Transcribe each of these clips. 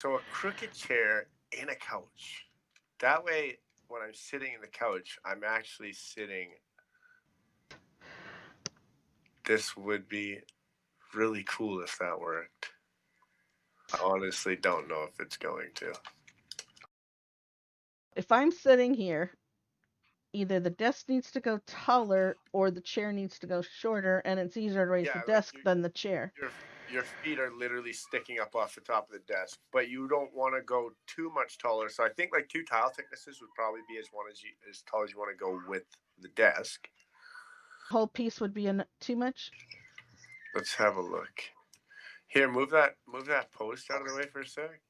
So a crooked chair in a couch. That way, when I'm sitting in the couch, I'm actually sitting. This would be really cool if that worked. I honestly don't know if it's going to. If I'm sitting here, either the desk needs to go taller or the chair needs to go shorter, and it's easier to raise the Yeah, like desk than the chair. your feet are literally sticking up off the top of the desk, but you don't want to go too much taller. So I think like two tile thicknesses would probably be as tall as you want to go with the desk. Whole piece would be too much. Let's have a look. Here, move that post out of the way for a sec,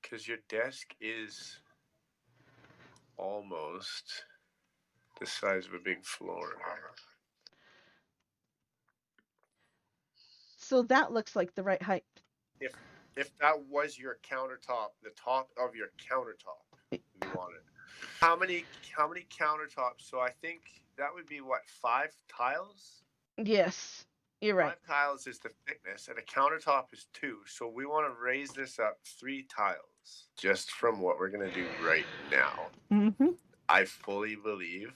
because your desk is almost the size of a big floor. So that looks like the right height. If if that was your countertop, the top of your countertop, we want it. How many countertops? So I think that would be what, 5 tiles? Yes, you're right. 5 tiles is the thickness, and a countertop is 2. So we want to raise this up 3 tiles just from what we're gonna do right now. Mm-hmm. I fully believe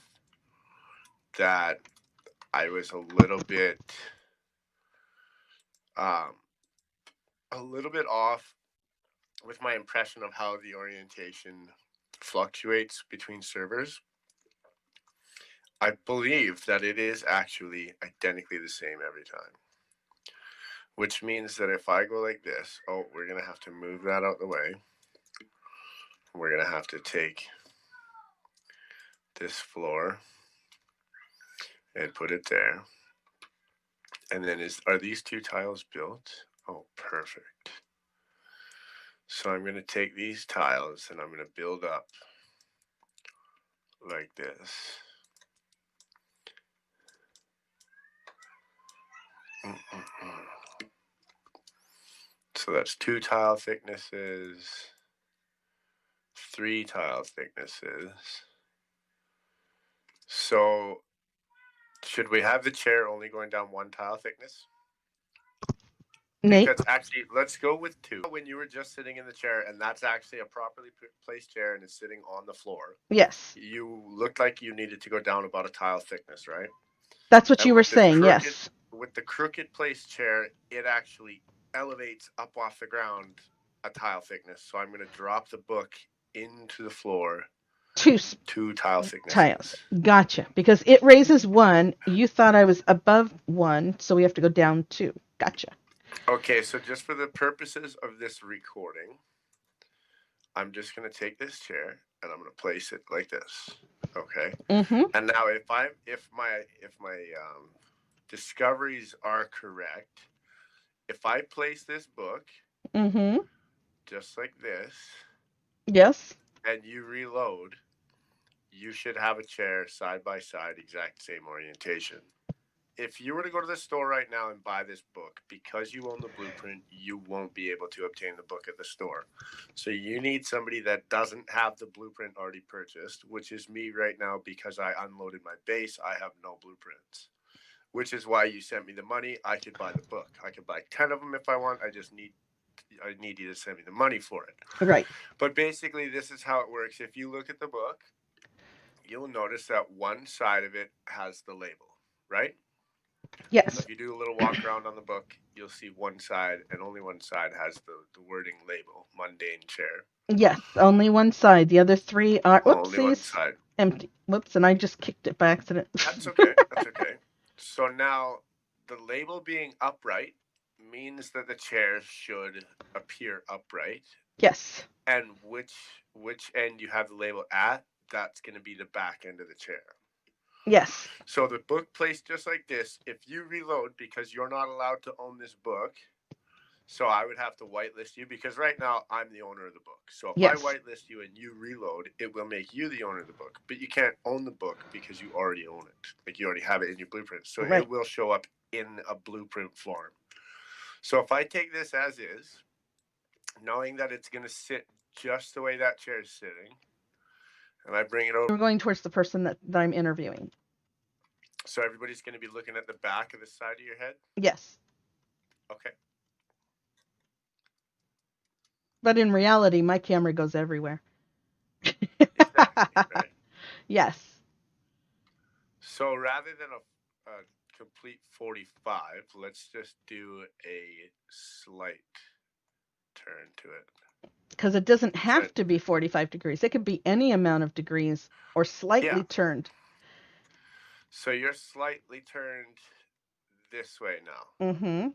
that I was um, a little bit off with my impression of how the orientation fluctuates between servers. I believe that it is actually identically the same every time. Which means that if I go like this, oh, we're going to have to move that out the way. We're going to have to take this floor and put it there. And then are these 2 tiles built? Oh, perfect. So I'm going to take these tiles and I'm going to build up like this. So that's 2 tile thicknesses, 3 tile thicknesses. So should we have the chair only going down 1 tile thickness? Nate? Because actually, let's go with 2. When you were just sitting in the chair, and that's actually a properly placed chair and it's sitting on the floor, Yes. you looked like you needed to go down about a tile thickness, right? That's what And you were saying, yes. with the crooked placed chair, it actually elevates up off the ground a tile thickness. So I'm going to drop the book into the floor Two 2 tile tiles. thicknesses. Gotcha. Because it raises one. You thought I was above one, so we have to go down two. Gotcha. Okay, so just for the purposes of this recording, I'm just going to take this chair and I'm going to place it like this. Okay. Mm-hmm. And now if my discoveries are correct, if I place this book Mm-hmm. just like this Yes. and you reload, you should have a chair side by side, exact same orientation. If you were to go to the store right now and buy this book, because you own the blueprint, you won't be able to obtain the book at the store. So you need somebody that doesn't have the blueprint already purchased, which is me right now because I unloaded my base. I have no blueprints, which is why you sent me the money. I could buy the book. I could buy 10 of them if I want. I need you to send me the money for it. Right. But basically, this is how it works. If you look at the book, you'll notice that one side of it has the label, right? So Yes. if you do a little walk around on the book, you'll see one side, and only one side has the wording label, mundane chair. Yes. Only one side. The other three are Only one whoopsies. side. Empty. Whoops, and I just kicked it by accident. That's okay. That's okay. So now the label being upright means that the chair should appear upright. Yes. And which end you have the label at, that's going to be the back end of the chair. Yes. So the book placed just like this, if you reload, because you're not allowed to own this book, so I would have to whitelist you because right now I'm the owner of the book. So if I Yes. whitelist you and you reload, it will make you the owner of the book. But you can't own the book because you already own it. Like you already have it in your blueprint. So Right. it will show up in a blueprint form. So if I take this as is, knowing that it's going to sit just the way that chair is sitting, and I bring it over. We're going towards the person that I'm interviewing. So everybody's going to be looking at the back of the side of your head. Yes. Okay. But in reality, my camera goes everywhere. Exactly, right? Yes. So rather than a complete 45, let's just do a slight turn to it. Because it doesn't So, have to be 45 degrees. It could be any amount of degrees or slightly yeah. turned. So you're slightly turned this way now. Mm-hmm.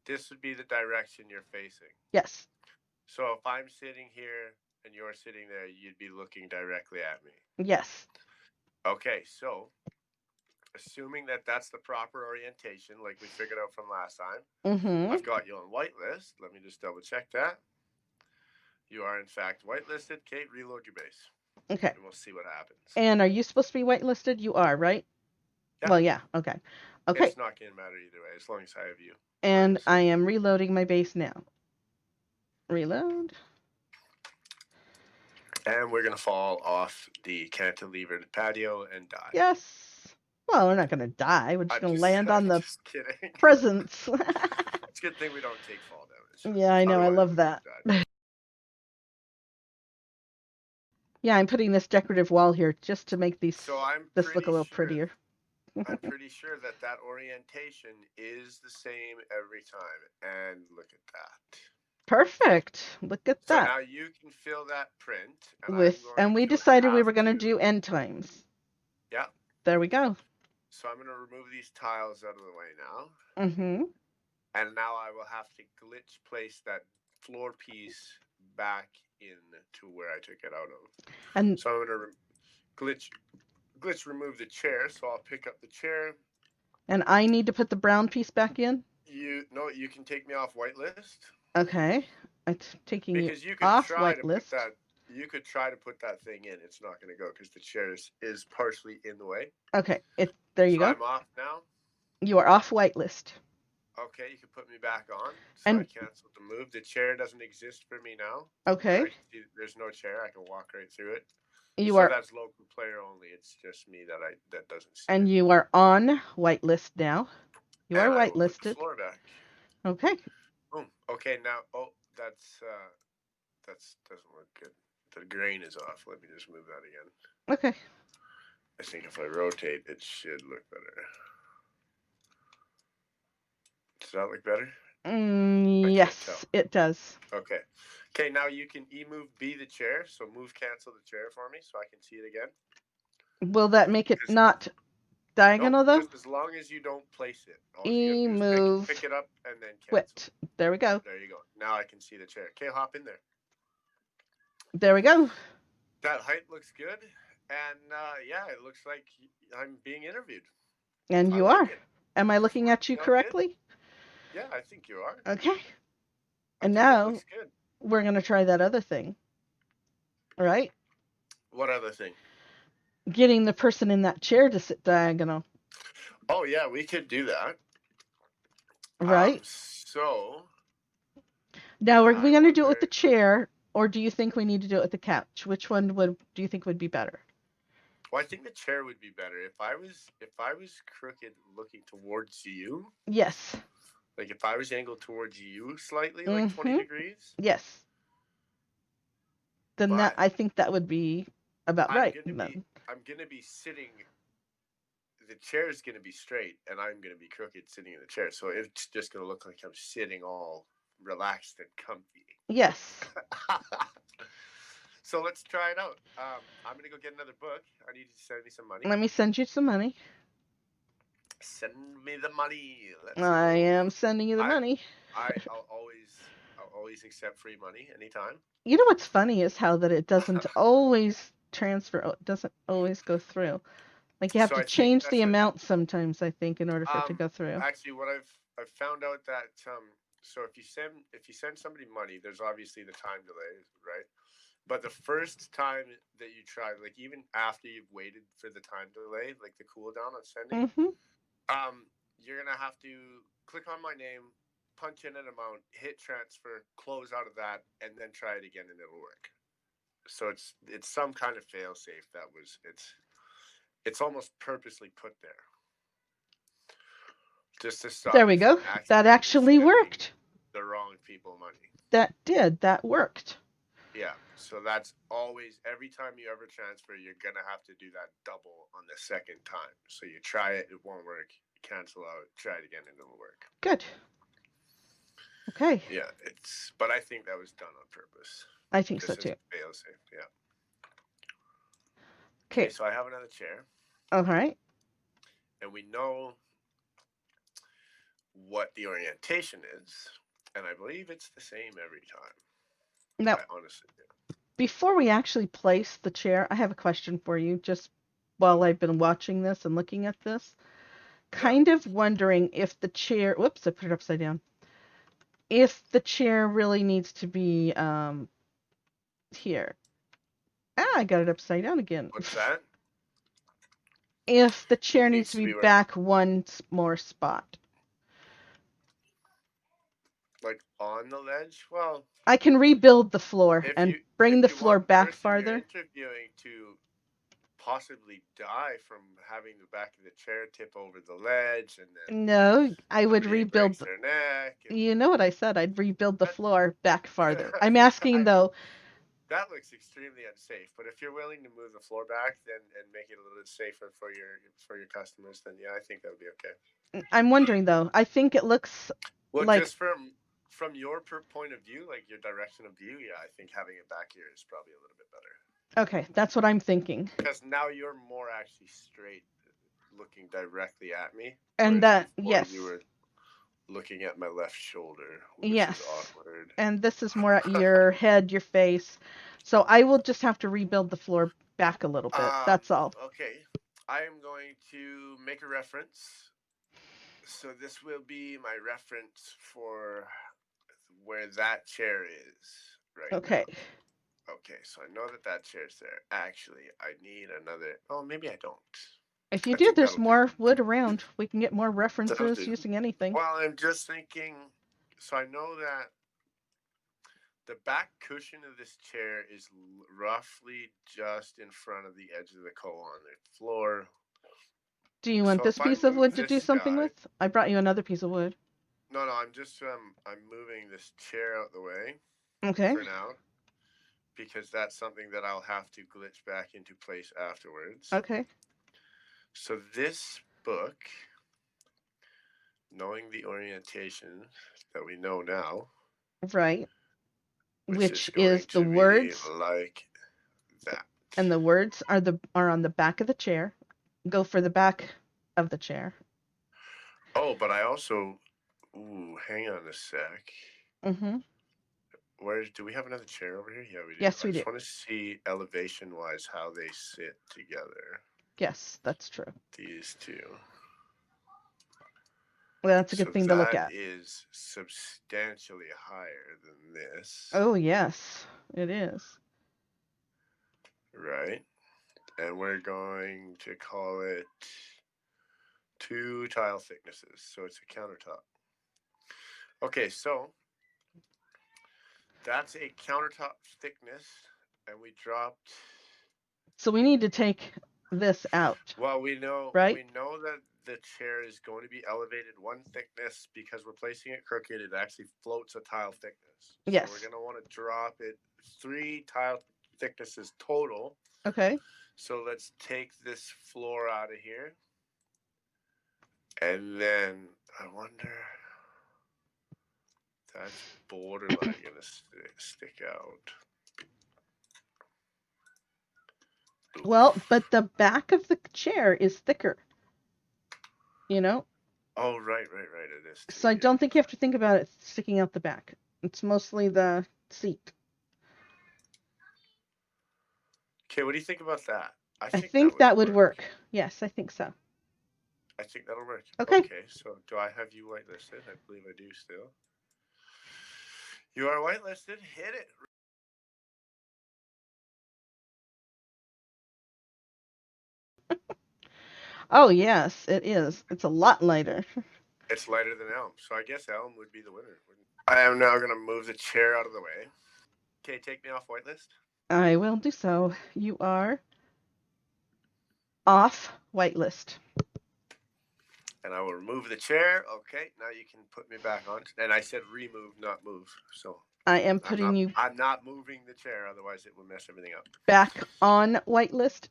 This would be the direction you're facing. Yes. So if I'm sitting here and you're sitting there, you'd be looking directly at me. Yes. Okay, so assuming that that's the proper orientation, like we figured out from last time, Mm-hmm. I've got you on whitelist. Let me just double check that. You are in fact whitelisted. Kate, reload your base, Okay. and we'll see what happens. And are you supposed to be whitelisted? You are, right? Yeah, Well, yeah. Okay. Okay. it's not gonna matter either way as long as I have you. And Obviously. I am reloading my base now. Reload. And we're gonna fall off the cantilevered patio and die. Yes. Well, we're not going to die. We're just going to land I'm on the just kidding. presents. It's a good thing we don't take fall damage. Yeah, I know. I Otherwise, love we that. would have died. Yeah, I'm putting this decorative wall here just to make this So look a little prettier. I'm pretty sure that that orientation is the same every time. And look at that. Perfect. Look at So that. now you can fill that print, and I'm going And we to decided we have were going to to. do end times. Yeah. There we go. So I'm going to remove these tiles out of the way now. Mm-hmm. And now I will have to glitch place that floor piece back into where I took it out of. And So I'm going to glitch remove the chair. So I'll pick up the chair. I need to put the brown piece back in. You can take me off whitelist. Okay. I'm taking you Because you could off try to put whitelist. that. You could try to put that thing in. It's not going to go because the chair is partially in the way. Okay. There you So go. I'm off now. You are off whitelist. Okay, you can put me back on. So And I canceled the move. The chair doesn't exist for me now. okay. I can see there's no chair. I can walk right through it. You So are that's local player only. It's just me that doesn't see and it. you are on whitelist now. You are And I will put the whitelisted. floor back. Okay. Boom. Okay, now that's doesn't look good. The grain is off. Let me just move that again. Okay. I think if I rotate, it should look better. Does that look better? Yes, it does. Okay. Okay, now you can move B the chair. So move cancel the chair for me so I can see it again. Will that make it not diagonal nope, though? just as long as you don't place it. All you E gotta do move. is pick it up and then cancel. Quit. There we go. There you go. Now I can see the chair. Okay, hop in there. There we go. That height looks good. And yeah, it looks like I'm being interviewed. And you like are. it. Am I looking at you correctly? Good. Yeah, I think you are. Okay. And now it looks good. We're going to try that other thing. All right? What other thing? Getting the person in that chair to sit diagonal. Oh, yeah, we could do that. Right? So. Now, are we going to do it with the chair, or do you think we need to do it with the couch? Which one do you think would be better? Well, I think the chair would be better. If I was crooked looking towards you. Yes. Like if I was angled towards you slightly, like 20 degrees. Yes. Then I think that would be about right. I'm gonna be sitting. The chair is gonna be straight, and I'm gonna be crooked sitting in the chair. So it's just gonna look like I'm sitting all relaxed and comfy. Yes. So let's try it out. I'm gonna go get another book. I need you to send me some money. Let me send you some money. Send me the money. I am sending you the money. I'll always accept free money anytime. You know what's funny is how that it doesn't always transfer. It doesn't always go through. Like you have to change the amount sometimes. I think in order for it to go through. Actually, what I've found out that so if you send somebody money, there's obviously the time delay, right? But the first time that you try, like even after you've waited for the time delay, like the cooldown on sending, you're gonna have to click on my name, punch in an amount, hit transfer, close out of that, and then try it again, and it'll work. So it's some kind of fail safe that it's almost purposely put there, just to stop. There we go. That actually worked. The wrong people money. That worked. Yeah, so that's always, every time you ever transfer, you're gonna have to do that double on the second time. So you try it, it won't work. Cancel out, try it again, and it'll work. Good. Okay. Yeah, but I think that was done on purpose. I think so Just as too. a fail safe. Yeah. Okay. Okay, so I have another chair. All right. And we know what the orientation is, and I believe it's the same every time. Now, I honestly do. Before we actually place the chair, I have a question for you. Just while I've been watching this and looking at this, kind of wondering if the chair. Whoops! I put it upside down. If the chair really needs to be here. I got it upside down again. What's that? If the chair It needs needs to to be be where? back one more spot. Like on the ledge? Well, I can rebuild the floor if and you bring the if you floor want the back person you're farther. interviewing to possibly die from having the back of the chair tip over the ledge, and then No, I would somebody breaks rebuild. their neck. And You know what I said? I'd rebuild the that, floor back farther. I'm asking though. that looks extremely unsafe. But if you're willing to move the floor back, then and make it a little bit safer for your customers, then yeah, I think that would be okay. I'm wondering though. I think it looks Well, like. just from your point of view, like your direction of view, yeah, I think having it back here is probably a little bit better. Okay, that's what I'm thinking. Because now you're more actually straight, looking directly at me, And whereas that, before yes, you were looking at my left shoulder, which is yes. awkward. And this is more at your head, your face. So I will just have to rebuild the floor back a little bit. That's all. Okay, I am going to make a reference. So this will be my reference for where that chair is right Okay. now. Okay, so I know that that chair's there. Actually, I need another. Oh, maybe I don't. If you I do, think there's that'll do. more wood around. We can get more That'll references do. using anything. Well, I'm just thinking. So I know that the back cushion of this chair is roughly just in front of the edge of the on the floor. Do you want So this if I piece of move wood to do this something guy, with? I brought you another piece of wood. no, I'm just I'm moving this chair out the way Okay. for now because that's something that I'll have to glitch back into place afterwards. Okay. So this book, knowing the orientation that we know now, Right. which Which is going is the to be words, like that. and the words are on the back of the chair. Go for the back of the chair. Oh, but I also, hang on a sec. Mm-hmm. Where do we have another chair over here? Yeah, we do. Yes, I we do. just want to see elevation wise how they sit together. Yes, that's true. These two. Well, that's a So good thing to look that at. is substantially higher than this. Oh, yes, it is. Right? And we're going to call it 2 tile thicknesses. So it's a countertop. Okay, so that's a countertop thickness. And we dropped. So we need to take this out. Well, we know right? that the chair is going to be elevated 1 thickness because we're placing it crooked. It actually floats a tile thickness. Yes. So we're going to want to drop it 3 tile thicknesses total. Okay. So let's take this floor out of here. And then I wonder, that's borderline going to stick out. Well, but the back of the chair is thicker. You know? Oh, right. It is. So I don't think you have to think about it sticking out the back. It's mostly the seat. Okay, what do you think about that? I think that would work. Yes, I think so. I think that'll work. Okay. So do I have you whitelisted? I believe I do still. You are whitelisted. Hit it. Oh, yes, it is. It's a lot lighter. It's lighter than elm, so I guess elm would be the winner. I am now going to move the chair out of the way. Okay, take me off whitelist. I will do so. You are off whitelist. And I will remove the chair. Okay, now you can put me back on. And I said remove, not move. So I am putting you I'm not moving the chair, otherwise it will mess everything up. back on whitelist.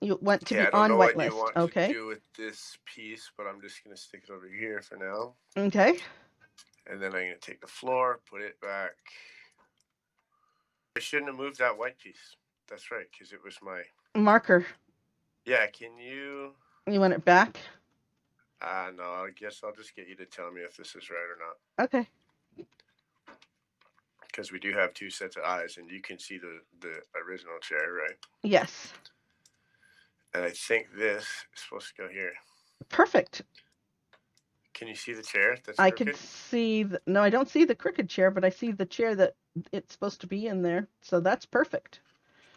You want to Okay, be I don't on know what you whitelist. want to Okay. do with this piece, but I'm just going to stick it over here for now. Okay. And then I'm going to take the floor, put it back. I shouldn't have moved that white piece. That's right, because it was my marker. Yeah, can you? You want it back? No, I guess I'll just get you to tell me if this is right or not. Okay. Because we do have two sets of eyes, and you can see the original chair, right? Yes. And I think this is supposed to go here. Perfect. Can you see the chair that's I crooked? can see no, I don't see the crooked chair, but I see the chair that it's supposed to be in there. So that's perfect.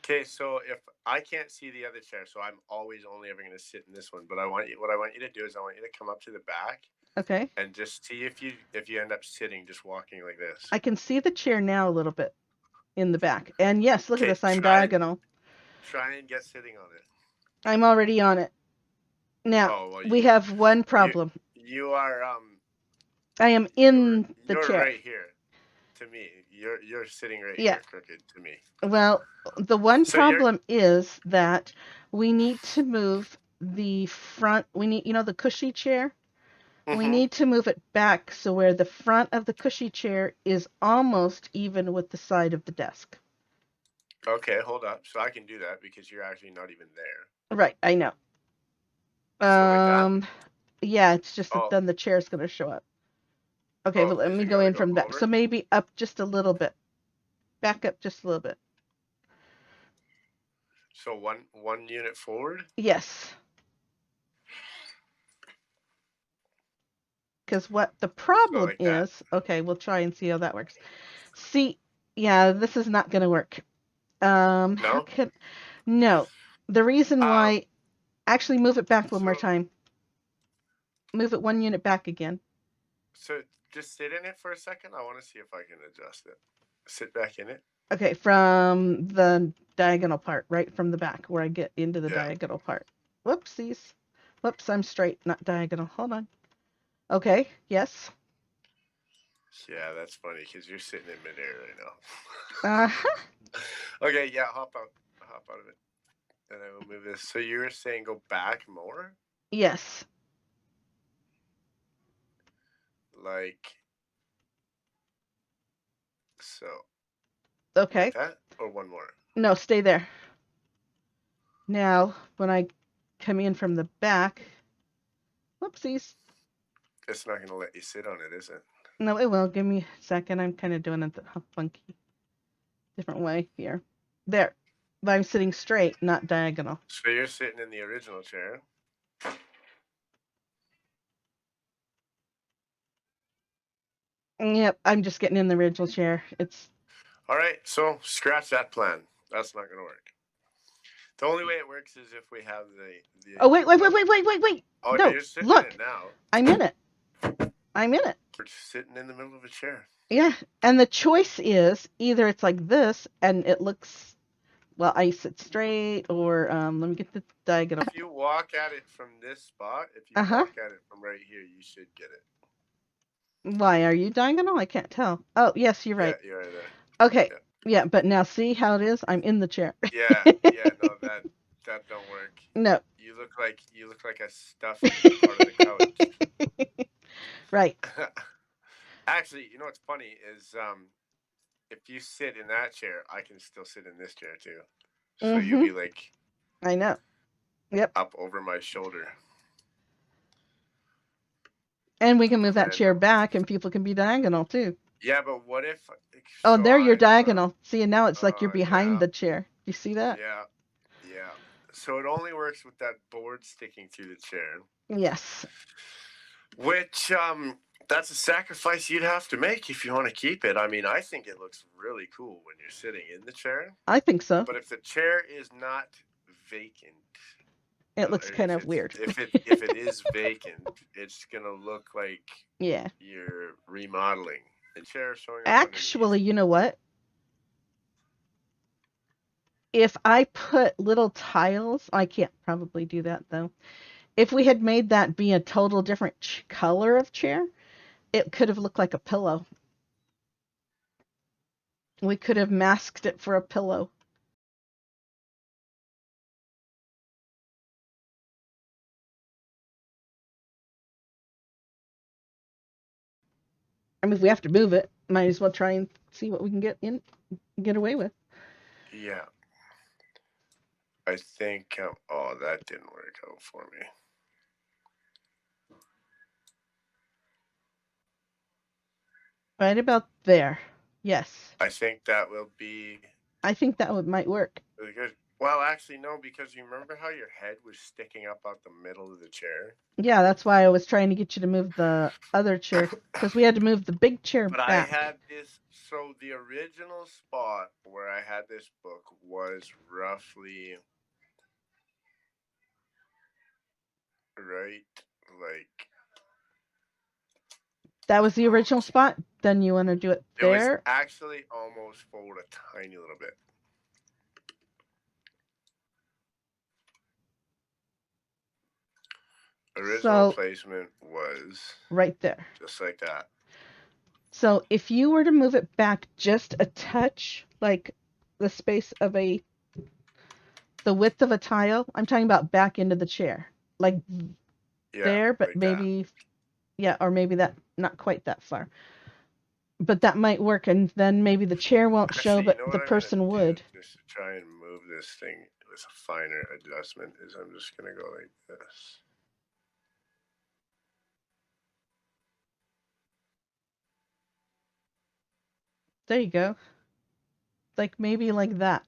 Okay, so if I can't see the other chair, so I'm always only ever going to sit in this one. But what I want you to do is I want you to come up to the back. Okay. And just see if you end up sitting, just walking like this. I can see the chair now a little bit in the back. And yes, look at Okay, this. I'm diagonal. Try and get sitting on it. I'm already on it. Now, Oh well, we have one problem. You are I am in the you're chair. right here. To me, you're sitting right Yeah. here, crooked to me. Well, the one So you're problem is that we need to move the front. We need, the cushy chair. We need to move it back so where the front of the cushy chair is almost even with the side of the desk. Okay, hold up. So I can do that because you're actually not even there. Right, I know. So like that? Yeah, it's just that Oh, then the chair is going to show up. Okay, oh, but let is me it go gonna in go from back. So over? maybe up just a little bit. Back up just a little bit. So one unit forward? Yes. Because what the So problem like that. is, okay, we'll try and see how that works. See, yeah, this is not going to work. How No? can, no. The reason why, actually move it back one more So time. Move it one unit back again. so just sit in it for a second. I want to see if I can adjust it. Sit back in it. Okay, from the diagonal part, right from the back where I get into the Yeah. diagonal part. Whoopsies. Whoops, I'm straight, not diagonal. Hold on. Okay, yes. Yeah, that's funny because you're sitting in midair right now. Uh-huh. Okay, yeah, hop out of it, and I will move this. So you were saying go back more, Yes. like so, Okay. like that, or one more. No, stay there. Now, when I come in from the back, whoopsies. It's not gonna let you sit on it, is it? No, it will. Give me a second. I'm kind of doing it a funky, different way here. There. But I'm sitting straight, not diagonal. So you're sitting in the original chair. Yep, I'm just getting in the original chair. It's All right, so scratch that plan. That's not gonna work. The only way it works is if we have the. Oh, wait. Oh, No, you're sitting in look. it now. I'm in it. I'm in it. We're sitting in the middle of a chair. Yeah. And the choice is either it's like this and it looks, well, I sit straight, or let me get the diagonal. If you walk at it from this spot, if you Uh-huh. walk at it from right here, you should get it. Why are you diagonal? I can't tell. Oh, yes, you're right. Yeah, you're right there. Okay. Yeah. Yeah, but now see how it is? I'm in the chair. Yeah, no, that don't work. No. You look like a stuffed part of the couch. Right. Actually, you know what's funny is if you sit in that chair, I can still sit in this chair too. So you'll Mm-hmm. be like I know. Yep. up over my shoulder. And we can move that chair back and people can be diagonal too. Yeah, but what if? Oh, So there you're I. diagonal. See, and now it's like you're behind Yeah, the chair. You see that? yeah, yeah. So it only works with that board sticking through the chair. Yes. Which that's a sacrifice you'd have to make if you want to keep it. I mean, I think it looks really cool when you're sitting in the chair. I think so. But if the chair is not vacant, It looks kind of weird. If it is vacant, it's gonna look like Yeah. you're remodeling. The chair showing up Actually, underneath. you know what? If I put little tiles, I can't probably do that though. If we had made that be a total different color of chair, it could have looked like a pillow. We could have masked it for a pillow. I mean, if we have to move it, might as well try and see what we can get away with. Yeah. I think. Oh, that didn't work out for me. Right about there. Yes. I think that will be I think that might work. really good. Well, actually, no, because you remember how your head was sticking up out the middle of the chair? Yeah, that's why I was trying to get you to move the other chair, because we had to move the big chair But I back. had this. So the original spot where I had this book was roughly right, like That was the original spot. Then you want to do it it was there. actually almost forward a tiny little bit. Original So placement was right there. just like that. So if you were to move it back just a touch, like the space of the width of a tile, I'm talking about back into the chair, like Yeah, there, but like that. maybe, yeah, or maybe that, not quite that far. But that might work, and then maybe the chair won't show, Actually, you but know the what I'm gonna person do would. just to try and move this thing with a finer adjustment is I'm just gonna go like this. There you go. Like maybe like that.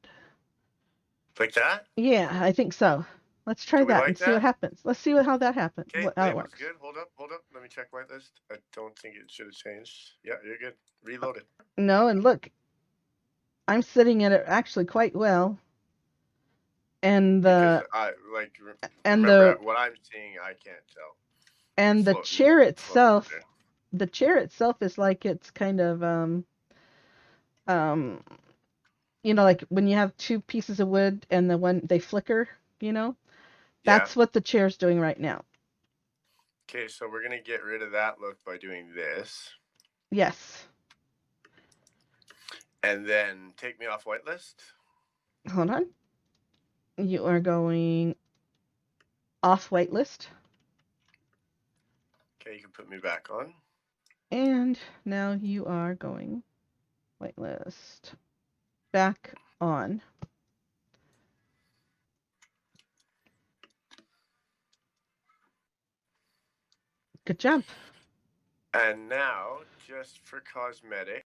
Like that? Yeah, I think so. Let's try Do we that and like see what that? happens. Let's see how that happens, Okay, how it label's works. good. Hold up. Let me check whitelist. I don't think it should have changed. Yeah, you're good. Reload it. No, and look, I'm sitting in it actually quite well, and Because the I like and remember the what I'm seeing. I can't tell. You're and the floating, chair floating in itself, there. the chair itself is like it's kind of um like when you have two pieces of wood and the one they flicker, you know? Yeah. That's what the chair's doing right now. Okay, so we're gonna get rid of that look by doing this, Yes. and then take me off whitelist. Hold on. You are going off whitelist. Okay, you can put me back on. And now you are going whitelist back on. Good job. And now, just for cosmetic,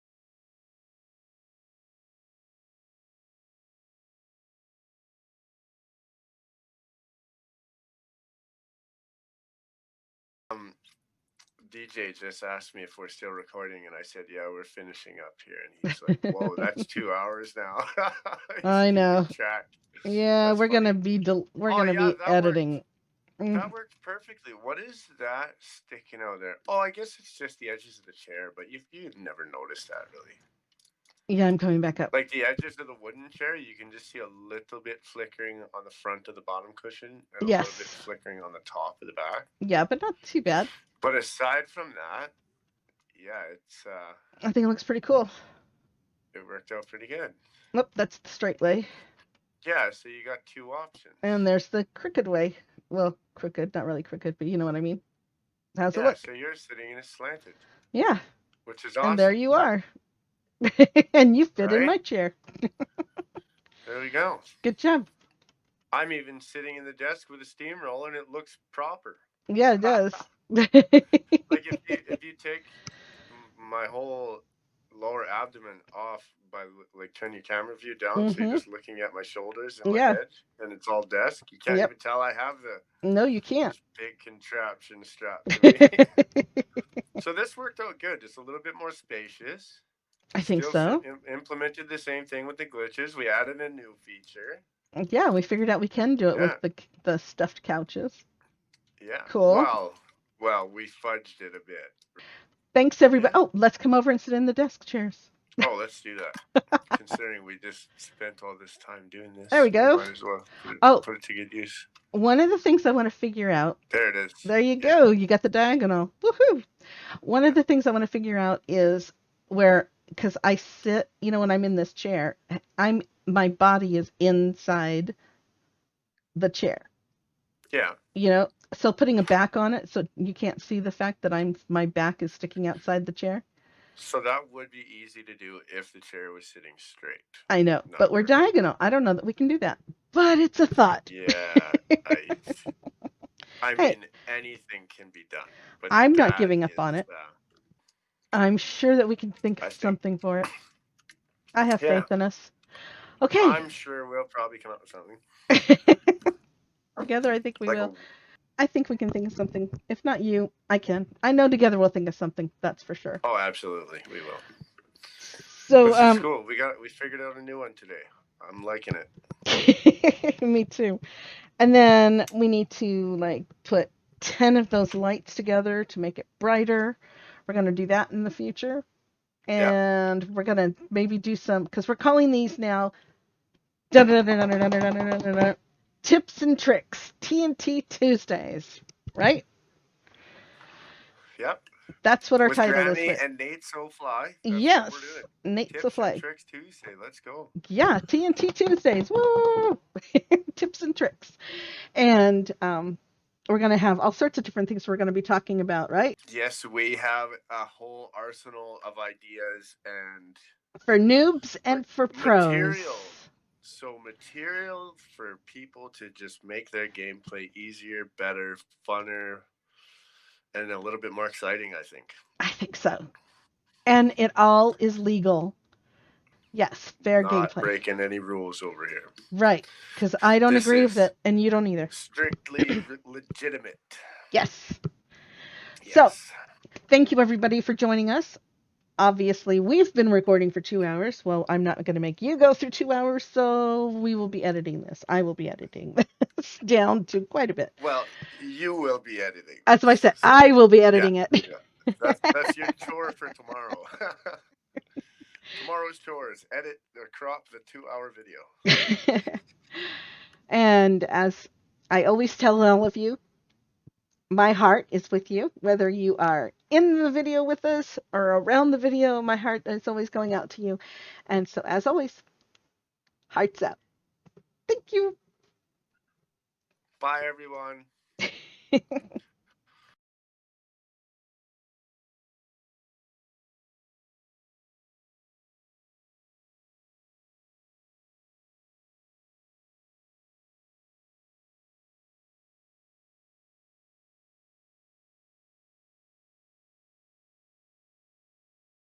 DJ just asked me if we're still recording, and I said, "Yeah, we're finishing up here." And he's like, "Whoa, that's 2 hours now." He's I keeping know. track. Yeah, That's funny. we're Oh gonna yeah, be that worked. editing. That worked perfectly. What is that sticking out there? Oh, I guess it's just the edges of the chair, but you'd never noticed that really. Yeah, I'm coming back up. Like the edges of the wooden chair, you can just see a little bit flickering on the front of the bottom cushion and a little bit Yes. flickering on the top of the back. Yeah, but not too bad. But aside from that, yeah, I think it looks pretty cool. it worked out pretty good. Nope, that's the straight way. Yeah, so you got two options. And there's the crooked way. Well, crooked, not really crooked, but you know what I mean. How's it Yeah, look? so you're sitting in a slanted, Yeah, which is and there awesome, you are. And you fit in right? my chair. There we go. Good job. I'm even sitting in the desk with a steamroller, and it looks proper. Yeah, it does. Like if you take my whole lower abdomen off by like turn your camera view down, so you're Mhm. just looking at my shoulders and my Yeah. head, and it's all desk. You can't Yep. even tell I have No, you can't. this big contraption strapped to me. So this worked out good. Just a little bit more spacious. I think Still so. implemented the same thing with the glitches. We added a new feature. Yeah, we figured out we can do it Yeah, with the stuffed couches. yeah. Cool. Well, we fudged it a bit. Thanks We everybody. did. Oh, let's come over and sit in the desk chairs. Oh, let's do that. Considering we just spent all this time doing There we this, we go. might as well Oh, put it to good use. one of the things I want to figure out. There it is. There you Yeah. go. You got the diagonal. Woohoo! One of Yeah. the things I want to figure out is where because I sit, when I'm in this chair, my body is inside the chair. Yeah. So putting a back on it so you can't see the fact that my back is sticking outside the chair. So that would be easy to do if the chair was sitting straight, I know, but not we're crooked. diagonal. I don't know that we can do that, but it's a thought. Yeah, I Hey, mean anything can be done, but I'm not that giving up on is it. I'm sure that we can think of I think something for it. I have yeah, faith in us. Okay. I'm sure we'll probably come up with something Together, I think we like will. a I think we can think of something. If not you, I can. I know together we'll think of something. That's for sure. oh, absolutely, we will. But So, this is cool. We figured out a new one today. I'm liking it. me too. And then we need to like put 10 of those lights together to make it brighter. We're going to do that in the future. Yeah, And we're going to maybe do some, because we're calling these now tips and tricks, TNT Tuesdays, right? yep. That's what our With title is Grammy for. and N8SOFLY, that's what we're Yes, doing. N8 Tips and SOFLY. tricks Tuesday. Let's go. Yeah, TNT Tuesdays. Woo! Tips and tricks. And we're going to have all sorts of different things we're going to be talking about, right? Yes, we have a whole arsenal of ideas and For noobs and for material. pros. So material for people to just make their gameplay easier, better, funner, and a little bit more exciting, I think. I think so. And it all is legal. Yes, fair Not gameplay. breaking any rules over here. Right, because I don't This agree with is it, and you don't either. strictly legitimate. Yes. So, Yes. thank you everybody for joining us. Obviously, we've been recording for 2 hours. Well, I'm not going to make you go through 2 hours, so we will be editing this. I will be editing this down to quite a bit. Well, you will be editing That's what I this. said. So, I will be yeah. editing it. Yeah. That's your chore for tomorrow. Tomorrow's chores: edit or crop the 2 hour video. And as I always tell all of you, my heart is with you. Whether you are in the video with us or around the video, my heart is always going out to you. And so, as always, hearts up. Thank you. Bye, everyone.